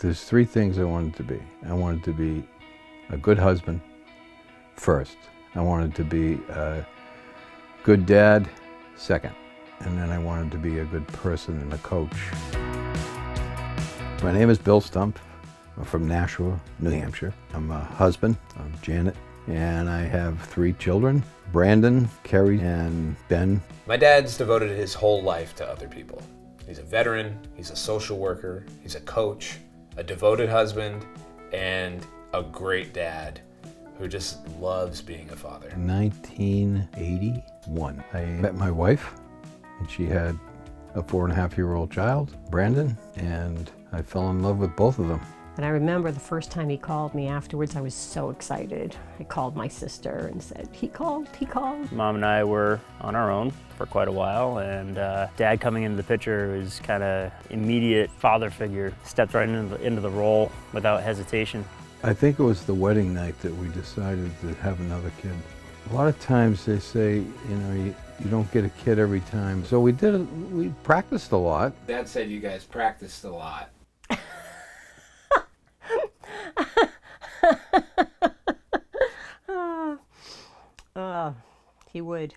There's three things I wanted to be. I wanted to be a good husband first. I wanted to be a good dad second. And then I wanted to be a good person and a coach. My name is Bill Stumpf. I'm from Nashua, New Hampshire. I'm a husband of Janet, and I have three children, Brandon, Kerrie, and Ben. My dad's devoted his whole life to other people. He's a veteran, he's a social worker, he's a coach, a devoted husband, and a great dad who just loves being a father. In 1981, I met my wife, and she had a 4.5-year-old child, Brandon, and I fell in love with both of them. And I remember the first time he called me afterwards, I was so excited. I called my sister and said, he called. Mom and I were on our own for quite a while, and Dad coming into the picture was kind of immediate father figure, stepped right into the role without hesitation. I think it was the wedding night that we decided to have another kid. A lot of times they say, you know, you don't get a kid every time. So we practiced a lot. Dad said you guys practiced a lot. He would.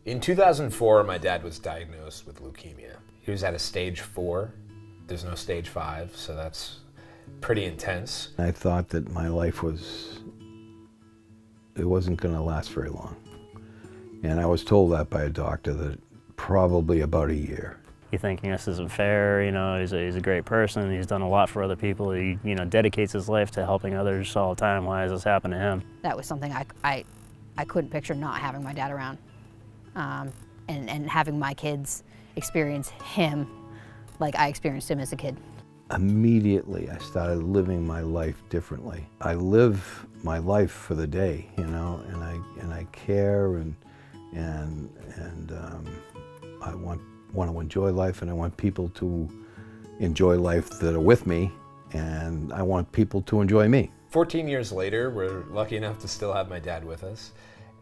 In 2004, my dad was diagnosed with leukemia. He was at a stage 4. There's no stage 5, so that's pretty intense. I thought that my life it wasn't going to last very long. And I was told that by a doctor that probably about a year. You thinking this isn't fair, you know, he's a great person, he's done a lot for other people, he, you know, dedicates his life to helping others all the time. Why does this happen to him? That was something I couldn't picture not having my dad around, and having my kids experience him like I experienced him as a kid. Immediately, I started living my life differently. I live my life for the day, you know, and I care, and I want to enjoy life, and I want people to enjoy life that are with me, and I want people to enjoy me. 14 years later, we're lucky enough to still have my dad with us,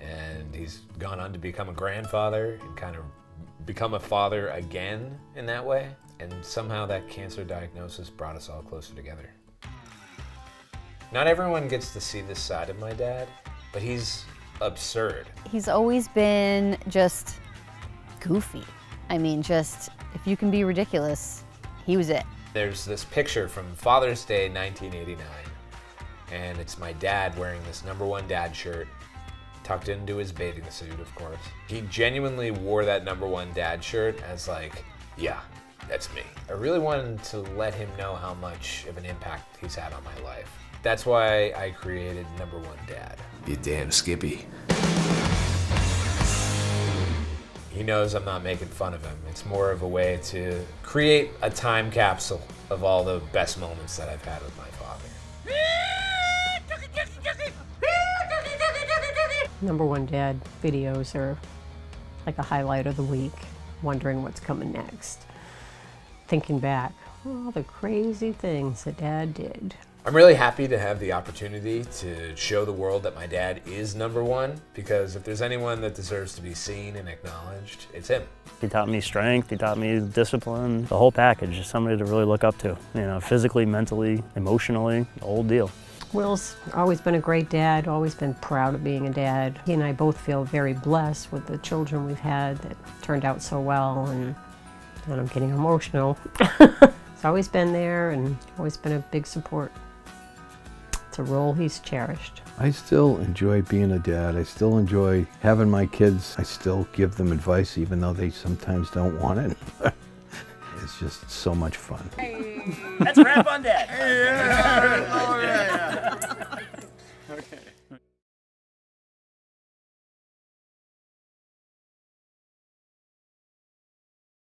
and he's gone on to become a grandfather and kind of become a father again in that way, and somehow that cancer diagnosis brought us all closer together. Not everyone gets to see this side of my dad, but he's absurd. He's always been just goofy. I mean, just, if you can be ridiculous, he was it. There's this picture from Father's Day 1989, and it's my dad wearing this #1 dad shirt, tucked into his bathing suit, of course. He genuinely wore that #1 dad shirt as like, yeah, that's me. I really wanted to let him know how much of an impact he's had on my life. That's why I created #1 Dad. You damn Skippy. He knows I'm not making fun of him. It's more of a way to create a time capsule of all the best moments that I've had with my father. #1 Dad videos are like a highlight of the week, wondering what's coming next. Thinking back, all the crazy things that Dad did. I'm really happy to have the opportunity to show the world that my dad is #1, because if there's anyone that deserves to be seen and acknowledged, it's him. He taught me strength, he taught me discipline, the whole package, just somebody to really look up to, you know, physically, mentally, emotionally, the whole deal. Will's always been a great dad, always been proud of being a dad. He and I both feel very blessed with the children we've had that turned out so well, and I'm getting emotional. He's always been there and always been a big support. It's a role he's cherished. I still enjoy being a dad. I still enjoy having my kids. I still give them advice even though they sometimes don't want it. It's just so much fun. Hey, that's Rap on Dad. Yeah. Oh, yeah.